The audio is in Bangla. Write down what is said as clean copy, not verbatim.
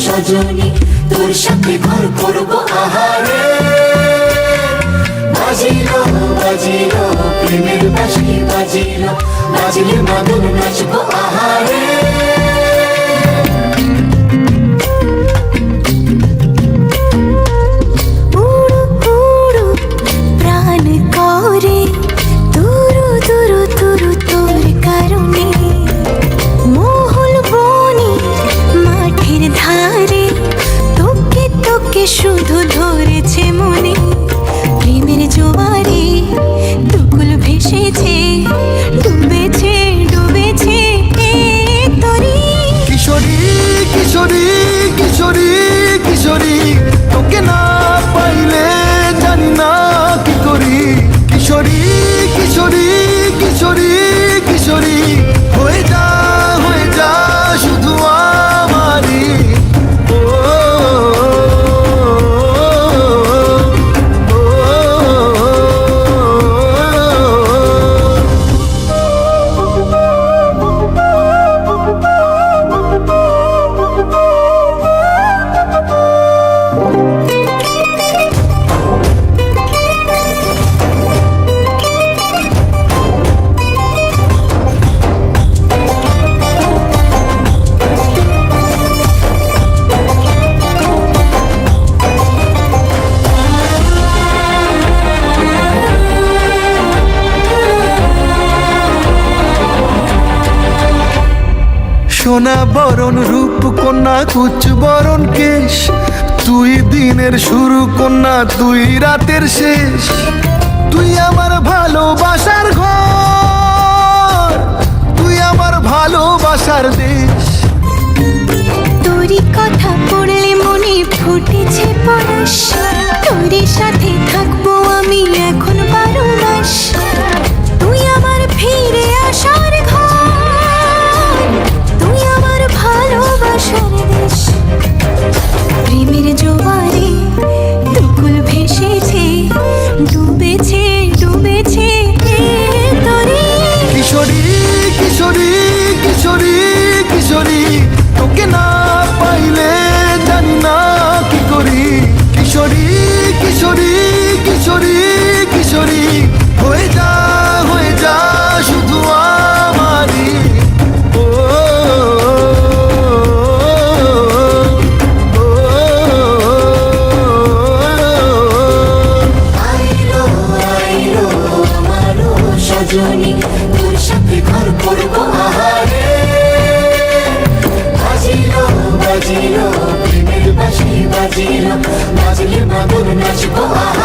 সজনী, তোর সাথে ঘর করবো আহারে। বাজিলো বাজিলো প্রেমের বাঁশি বাজিলো, বাজলে মাদল নাচবো আহারে। শুধু ধরেছে মনে প্রেমের জোয়ারে, দুকুল ভেসেছে, ডুবেছে ডুবেছে তরি। কিশোরী কিশোরী কিশোরী কিশোরী, তোকে না পাইলে জানি না কি করি। কিশোরী কিশোরী কিশোরী কিশোরী, হয়ে যা শুধু আমারই। সোনা বরণ রূপ কন্যা কুচ বরণ কেশ, তুই দিনের শুরু কন্যা তুই রাতের শেষ। তুই আমার ভালোবাসার ঘর, তুই আমার ভালোবাসার দেশ। তোরই কথা পড়লে মনে ফুটেছে পরশ, তোরই সাথে থাকবো আমি এখন 12 মাস। তুই আমার ফিরে আসার ঘর, তুই আমার ভালোবাসার দেশ। প্রেমের জোয়ারে দুকুল ভেসেছে, ডুবেছে ডুবেছে তরি। কিশোরী কিশোরী কিশোরী কিশোরী, তোকে না পাইলে জানি না কি করি। কিশোরী কিশোরী কিশোরী কিশোরী, হয়ে যা শুধু আমারই। আইলো আইলো আমার সজনী, তোর সাথে ঘর করবো আহারে। বাজিলো বাজিলো প্রেমের বাঁশি বাজিলো, বাজলে মাদল নাচবো আহারে।